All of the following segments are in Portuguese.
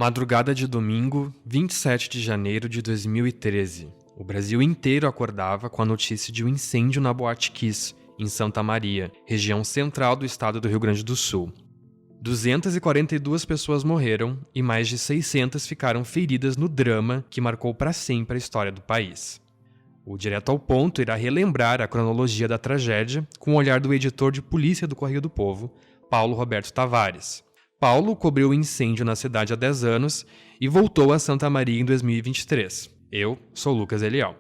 Madrugada de domingo, 27 de janeiro de 2013. O Brasil inteiro acordava com a notícia de um incêndio na Boate Kiss, em Santa Maria, região central do estado do Rio Grande do Sul. 242 pessoas morreram e mais de 600 ficaram feridas no drama que marcou para sempre a história do país. O Direto ao Ponto irá relembrar a cronologia da tragédia com o olhar do editor de polícia do Correio do Povo, Paulo Roberto Tavares. Paulo cobriu o incêndio na cidade há 10 anos e voltou a Santa Maria em 2023. Eu sou Lucas Eliel.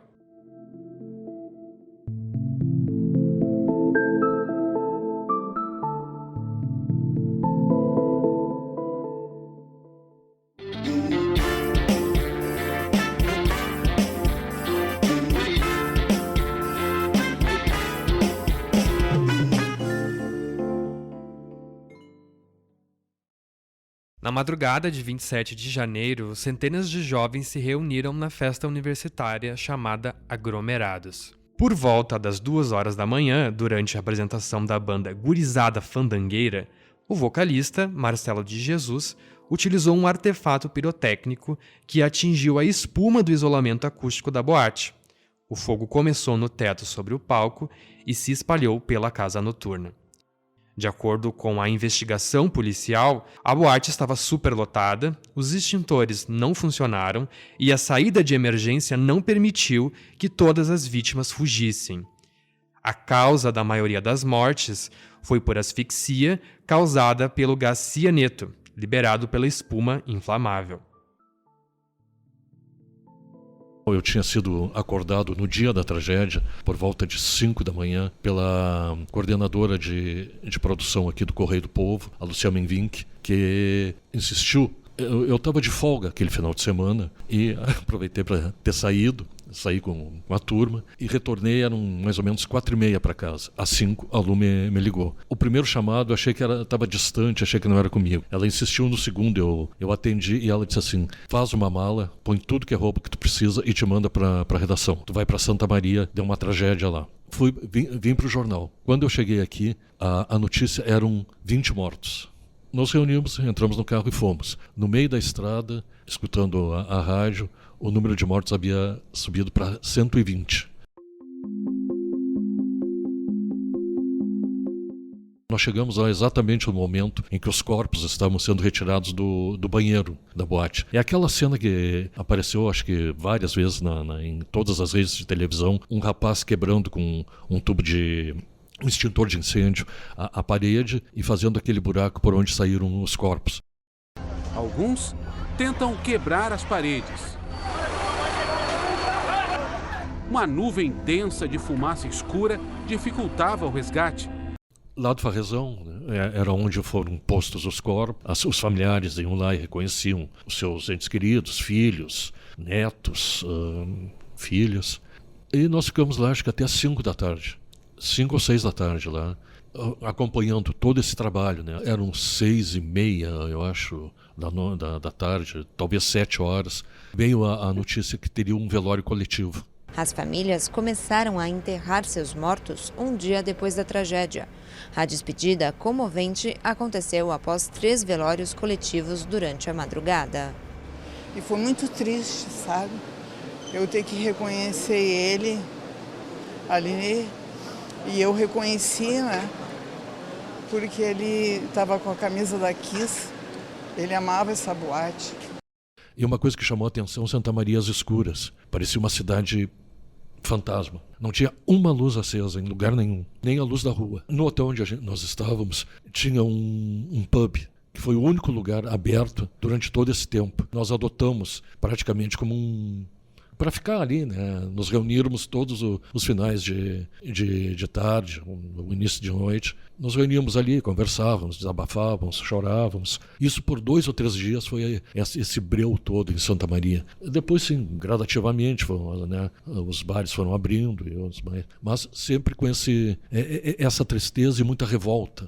Na madrugada de 27 de janeiro, centenas de jovens se reuniram na festa universitária chamada Aglomerados. Por volta das 2 horas da manhã, durante a apresentação da banda Gurizada Fandangueira, o vocalista, Marcelo de Jesus, utilizou um artefato pirotécnico que atingiu a espuma do isolamento acústico da boate. O fogo começou no teto sobre o palco e se espalhou pela casa noturna. De acordo com a investigação policial, a boate estava superlotada, os extintores não funcionaram e a saída de emergência não permitiu que todas as vítimas fugissem. A causa da maioria das mortes foi por asfixia causada pelo gás cianeto, liberado pela espuma inflamável. Eu tinha sido acordado no dia da tragédia, por volta de 5 da manhã, pela coordenadora de produção aqui do Correio do Povo, a Luciana Menvink, que insistiu. Eu estava de folga aquele final de semana e aproveitei para ter saí com a turma e retornei, eram mais ou menos 4h30 para casa. Às 5 a Lu me ligou. O primeiro chamado, achei que estava distante, achei que não era comigo. Ela insistiu no segundo, eu atendi e ela disse assim: faz uma mala, põe tudo que é roupa que tu precisa e te manda para a redação. Tu vai para Santa Maria, deu uma tragédia lá. Vim para o jornal. Quando eu cheguei aqui, a notícia eram 20 mortos. Nos reunimos, entramos no carro e fomos. No meio da estrada, escutando a rádio, o número de mortos havia subido para 120. Nós chegamos lá exatamente no momento em que os corpos estavam sendo retirados do banheiro da boate. É aquela cena que apareceu, acho que várias vezes em todas as redes de televisão, um rapaz quebrando com um tubo um extintor de incêndio, a parede e fazendo aquele buraco por onde saíram os corpos. Alguns tentam quebrar as paredes. Uma nuvem densa de fumaça escura dificultava o resgate. Lá do Farrezão, era onde foram postos os corpos. Os familiares iam lá e reconheciam os seus entes queridos, filhos, netos, filhas. E nós ficamos lá, acho que até às 5 da tarde. 5 ou 6 da tarde lá, acompanhando todo esse trabalho, né? Eram 6h30, eu acho, da tarde, talvez 7 horas. Veio a notícia que teria um velório coletivo. As famílias começaram a enterrar seus mortos um dia depois da tragédia. A despedida comovente aconteceu após 3 velórios coletivos durante a madrugada. E foi muito triste, sabe? Eu ter que reconhecer ele ali. E eu reconheci, né? Porque ele estava com a camisa da Kiss, ele amava essa boate. E uma coisa que chamou a atenção, Santa Maria às escuras. Parecia uma cidade fantasma. Não tinha uma luz acesa em lugar nenhum, nem a luz da rua. No hotel onde nós estávamos, tinha um pub, que foi o único lugar aberto durante todo esse tempo. Nós adotamos praticamente como para ficar ali, né? Nos reunirmos todos os finais de tarde, no início de noite. Nos reuníamos ali, conversávamos, desabafávamos, chorávamos. Isso por 2 ou 3 dias foi esse breu todo em Santa Maria. Depois, sim, gradativamente, né? Os bares foram abrindo, mas sempre com essa tristeza e muita revolta.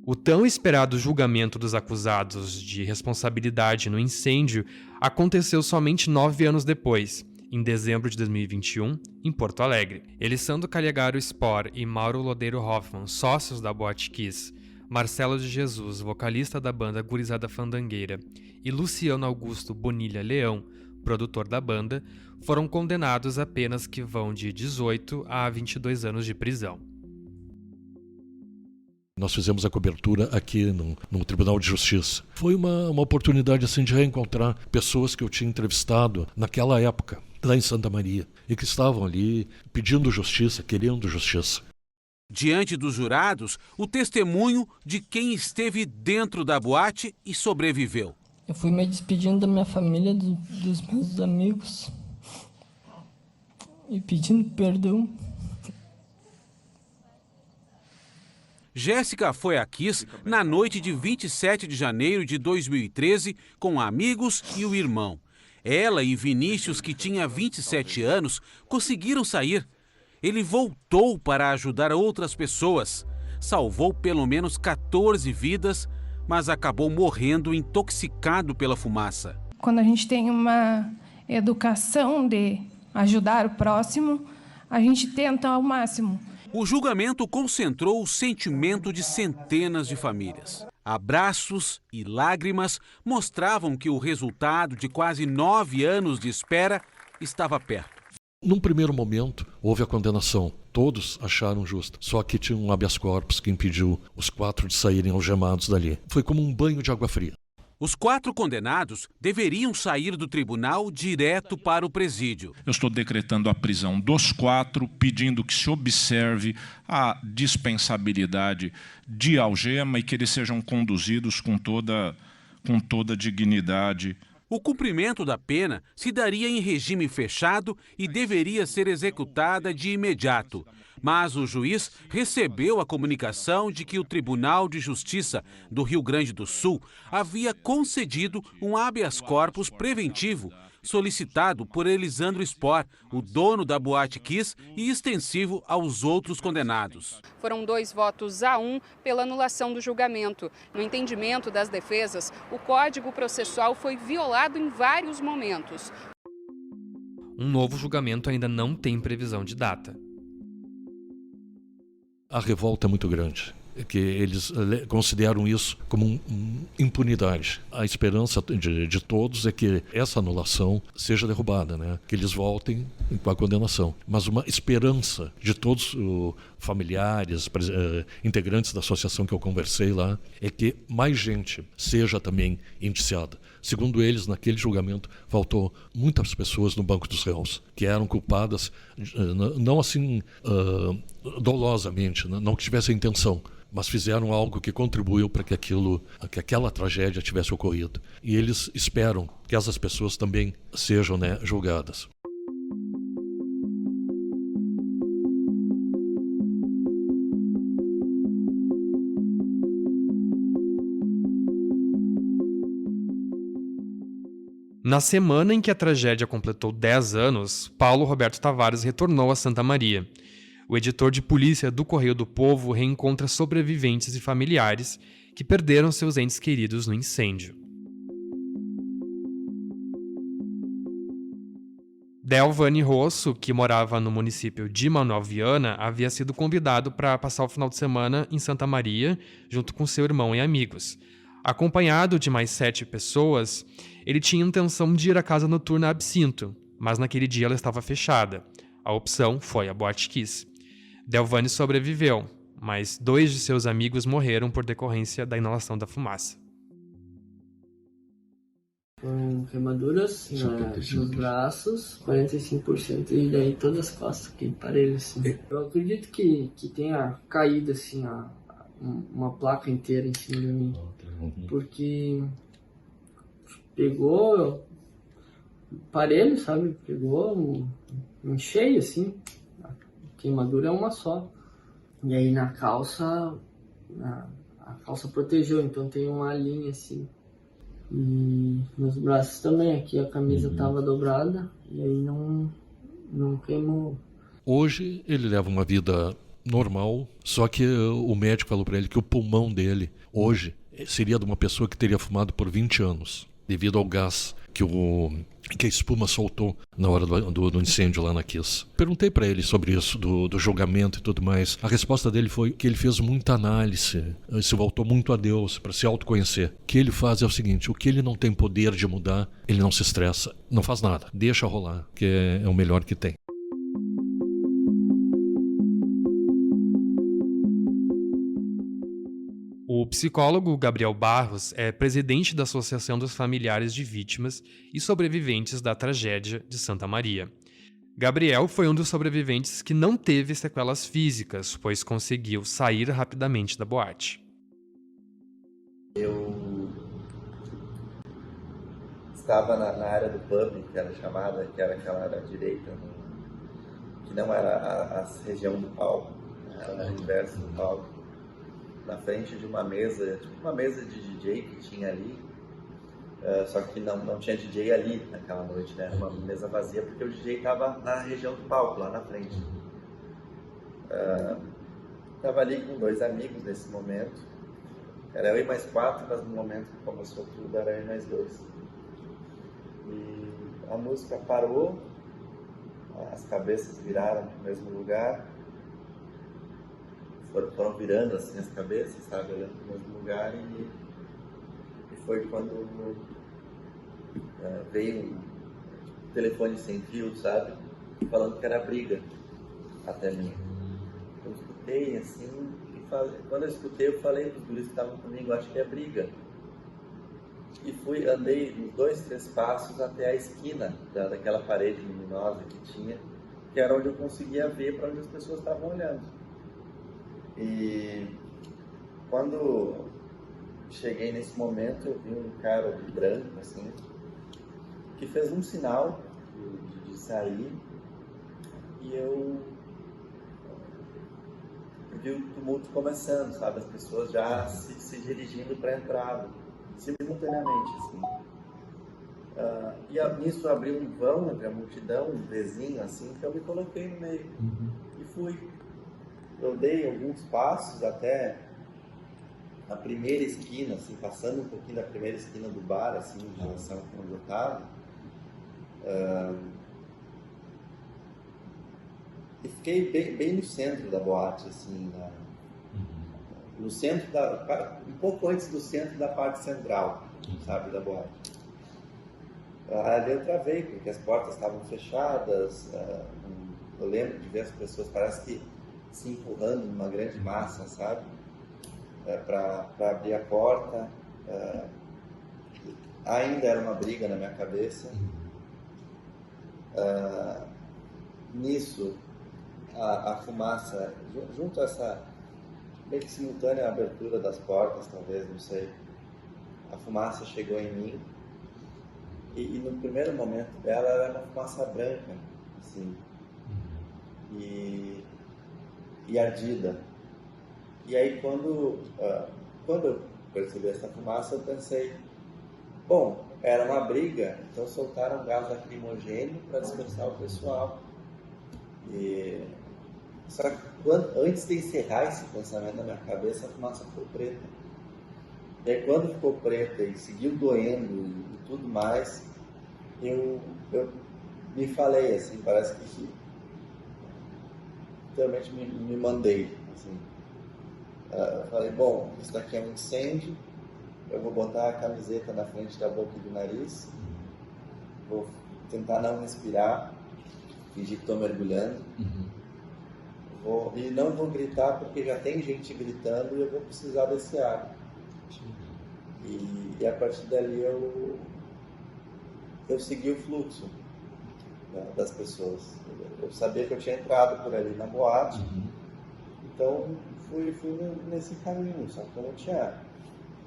O tão esperado julgamento dos acusados de responsabilidade no incêndio aconteceu somente 9 anos depois, em dezembro de 2021, em Porto Alegre. Elisandro Calegaro Spor e Mauro Lodeiro Hoffman, sócios da Boate Kiss, Marcelo de Jesus, vocalista da banda Gurizada Fandangueira, e Luciano Augusto Bonilha Leão, produtor da banda, foram condenados a penas que vão de 18 a 22 anos de prisão. Nós fizemos a cobertura aqui no Tribunal de Justiça. Foi uma oportunidade assim, de reencontrar pessoas que eu tinha entrevistado naquela época, lá em Santa Maria, e que estavam ali pedindo justiça, querendo justiça. Diante dos jurados, o testemunho de quem esteve dentro da boate e sobreviveu. Eu fui me despedindo da minha família, dos meus amigos e pedindo perdão. Jéssica foi a Kiss na noite de 27 de janeiro de 2013 com amigos e o irmão. Ela e Vinícius, que tinha 27 anos, conseguiram sair. Ele voltou para ajudar outras pessoas. Salvou pelo menos 14 vidas, mas acabou morrendo intoxicado pela fumaça. Quando a gente tem uma educação de ajudar o próximo, a gente tenta ao máximo. O julgamento concentrou o sentimento de centenas de famílias. Abraços e lágrimas mostravam que o resultado de quase 9 anos de espera estava perto. Num primeiro momento, houve a condenação. Todos acharam justa. Só que tinha um habeas corpus que impediu os 4 de saírem algemados dali. Foi como um banho de água fria. Os 4 condenados deveriam sair do tribunal direto para o presídio. Eu estou decretando a prisão dos 4, pedindo que se observe a dispensabilidade de algema e que eles sejam conduzidos com toda dignidade. O cumprimento da pena se daria em regime fechado e deveria ser executada de imediato. Mas o juiz recebeu a comunicação de que o Tribunal de Justiça do Rio Grande do Sul havia concedido um habeas corpus preventivo solicitado por Elisandro Spor, o dono da Boate Kiss, e extensivo aos outros condenados. Foram 2 votos a 1 pela anulação do julgamento. No entendimento das defesas, o Código Processual foi violado em vários momentos. Um novo julgamento ainda não tem previsão de data. A revolta é muito grande, que eles consideram isso como impunidade. A esperança de todos é que essa anulação seja derrubada, né? Que eles voltem com a condenação. Mas uma esperança de todos os familiares, integrantes da associação que eu conversei lá, é que mais gente seja também indiciada. Segundo eles, naquele julgamento, faltou muitas pessoas no banco dos réus, que eram culpadas, não assim dolosamente, não que tivessem intenção, mas fizeram algo que contribuiu para que aquela tragédia tivesse ocorrido. E eles esperam que essas pessoas também sejam, né, julgadas. Na semana em que a tragédia completou 10 anos, Paulo Roberto Tavares retornou a Santa Maria. O editor de polícia do Correio do Povo reencontra sobreviventes e familiares que perderam seus entes queridos no incêndio. Delvani Rosso, que morava no município de Manoel Viana, havia sido convidado para passar o final de semana em Santa Maria, junto com seu irmão e amigos. Acompanhado de mais 7 pessoas, ele tinha intenção de ir à casa noturna Absinto, mas naquele dia ela estava fechada. A opção foi a Boate Kiss. Delvani sobreviveu, mas 2 de seus amigos morreram por decorrência da inalação da fumaça. Com queimaduras nos braços, 45%, e daí todas as costas, que parelho assim. Eu acredito que tenha caído assim, uma placa inteira em cima de mim, porque pegou parelho, sabe? Pegou em cheio assim, a queimadura é uma só. E aí na calça, a calça protegeu, então tem uma linha assim. E nos braços também, aqui a camisa estava dobrada e aí não queimou. Hoje ele leva uma vida normal, só que o médico falou para ele que o pulmão dele hoje seria de uma pessoa que teria fumado por 20 anos. devido ao gás que a espuma soltou na hora do incêndio lá na Kiss. Perguntei para ele sobre isso, do julgamento e tudo mais. A resposta dele foi que ele fez muita análise, se voltou muito a Deus para se autoconhecer. O que ele faz é o seguinte: o que ele não tem poder de mudar, ele não se estressa, não faz nada, deixa rolar, que é o melhor que tem. O psicólogo Gabriel Barros é presidente da Associação dos Familiares de Vítimas e Sobreviventes da Tragédia de Santa Maria. Gabriel foi um dos sobreviventes que não teve sequelas físicas, pois conseguiu sair rapidamente da boate. Eu estava na área do pub, que era chamada, que era aquela área direita, que não era a região do palco, era o inverso do palco. Na frente de uma mesa, tipo uma mesa de DJ que tinha ali, só que não tinha DJ ali naquela noite, né? Era uma mesa vazia porque o DJ estava na região do palco, lá na frente. Estava ali com 2 amigos nesse momento, era eu e mais 4, mas no momento que começou tudo era eu e mais 2. E a música parou, as cabeças viraram para o mesmo lugar, foram virando assim as cabeças, sabe, olhando para o mesmo lugar, e foi quando veio um telefone sem fio, sabe, falando que era briga até mim. Eu escutei assim, quando eu escutei eu falei para os guris que estavam comigo, acho que é briga. E andei uns 2, 3 passos até a esquina daquela parede luminosa que tinha, que era onde eu conseguia ver para onde as pessoas estavam olhando. E quando cheguei nesse momento, eu vi um cara de branco, assim, que fez um sinal de sair, e eu vi o tumulto começando, sabe, as pessoas já se dirigindo para a entrada, simultaneamente, assim. E nisso abriu um vão entre a multidão, um vizinho, assim, que eu me coloquei no meio, e fui. Eu dei alguns passos até a primeira esquina, assim, passando um pouquinho da primeira esquina do bar, assim, em relação a onde eu estava. E fiquei bem no centro da boate, assim, no centro um pouco antes do centro da parte central, sabe, da boate. Ali eu travei, porque as portas estavam fechadas. Eu lembro de ver as pessoas, parece que se empurrando numa grande massa, sabe? Para abrir a porta. Ainda era uma briga na minha cabeça. Nisso, a fumaça, junto a essa meio que simultânea abertura das portas, talvez, não sei, a fumaça chegou em mim, e no primeiro momento dela era uma fumaça branca, assim, e ardida. E aí quando eu percebi essa fumaça, eu pensei, bom, era uma briga, então soltaram gás lacrimogêneo para dispersar o pessoal. Só que antes de encerrar esse pensamento na minha cabeça, a fumaça ficou preta. E aí quando ficou preta e seguiu doendo e tudo mais, eu me falei assim, parece que realmente me mandei, assim. Eu falei, bom, isso daqui é um incêndio, eu vou botar a camiseta na frente da boca e do nariz, vou tentar não respirar, fingir que estou mergulhando, e não vou gritar porque já tem gente gritando e eu vou precisar desse ar. E a partir dali eu segui o fluxo das pessoas. Eu sabia que eu tinha entrado por ali na boate, então fui nesse caminho, só que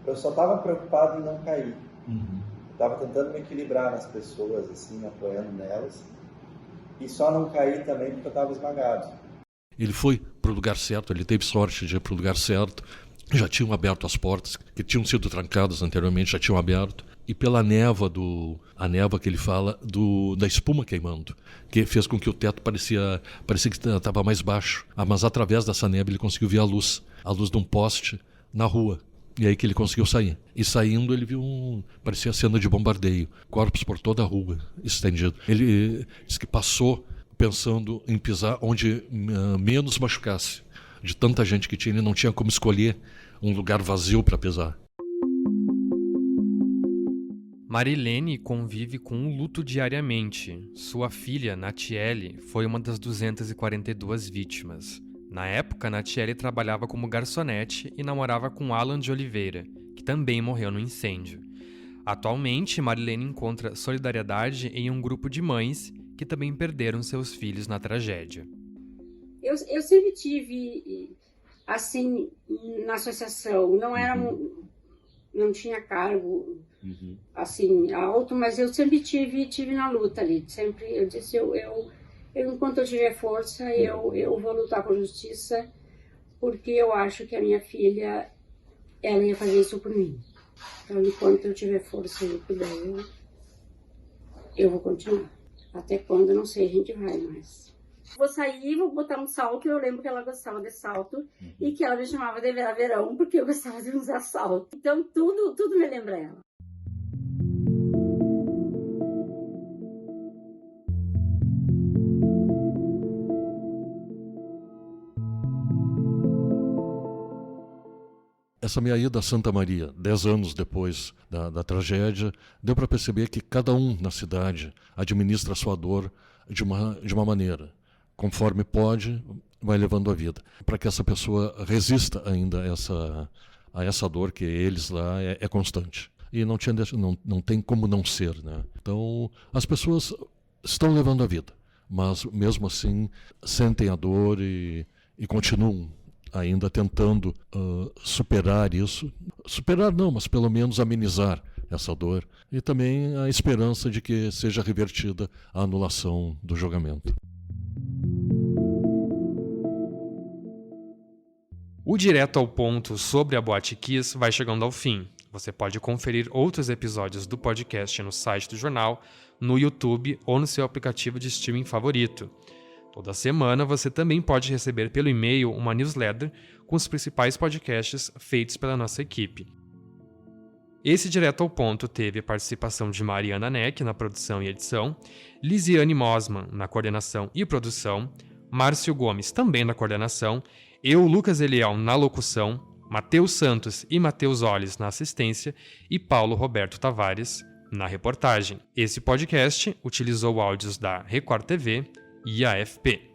eu só estava preocupado em não cair. Eu estava tentando me equilibrar nas pessoas, assim, me apoiando nelas, e só não cair também porque eu estava esmagado. Ele foi para o lugar certo, ele teve sorte de ir para o lugar certo, já tinham aberto as portas, que tinham sido trancadas anteriormente, já tinham aberto, e pela névoa a névoa que ele fala, da espuma queimando, que fez com que o teto parecia que estava mais baixo, mas através dessa névoa ele conseguiu ver a luz de um poste na rua, E aí que ele conseguiu sair. E saindo ele viu parecia cena de bombardeio, corpos por toda a rua, estendido. Ele disse que passou pensando em pisar onde menos machucasse. De tanta gente que tinha, ele não tinha como escolher um lugar vazio para pisar. Marilene convive com o luto diariamente. Sua filha, Natiele, foi uma das 242 vítimas. Na época, Natiele trabalhava como garçonete e namorava com Alan de Oliveira, que também morreu no incêndio. Atualmente, Marilene encontra solidariedade em um grupo de mães que também perderam seus filhos na tragédia. Eu sempre tive, assim, na associação, não tinha cargo, assim, alto, mas eu sempre tive na luta ali. Sempre, eu disse, enquanto eu tiver força, eu vou lutar por justiça, porque eu acho que a minha filha, ela ia fazer isso por mim. Então, enquanto eu tiver força e puder, eu vou continuar. Até quando, não sei, a gente vai, mas... Vou sair, vou botar um salto, eu lembro que ela gostava de salto, e que ela me chamava de Vera Verão, porque eu gostava de usar salto. Então, tudo me lembra ela. Essa minha ida a Santa Maria, 10 anos depois da tragédia, deu para perceber que cada um na cidade administra a sua dor de uma maneira. Conforme pode, vai levando a vida. Para que essa pessoa resista ainda a essa dor que eles lá é constante. E não tem como não ser, né? Então, as pessoas estão levando a vida, mas mesmo assim sentem a dor e continuam ainda tentando superar isso. Superar não, mas pelo menos amenizar essa dor. E também a esperança de que seja revertida a anulação do julgamento. O Direto ao Ponto sobre a Boate Kiss vai chegando ao fim. Você pode conferir outros episódios do podcast no site do jornal, no YouTube ou no seu aplicativo de streaming favorito. Toda semana você também pode receber pelo e-mail uma newsletter com os principais podcasts feitos pela nossa equipe. Esse Direto ao Ponto teve a participação de Mariana Neck na produção e edição, Lisiane Mosman na coordenação e produção, Márcio Gomes também na coordenação, eu, Lucas Eliel, na locução, Matheus Santos e Matheus Olles na assistência e Paulo Roberto Tavares na reportagem. Esse podcast utilizou áudios da Record TV e AFP.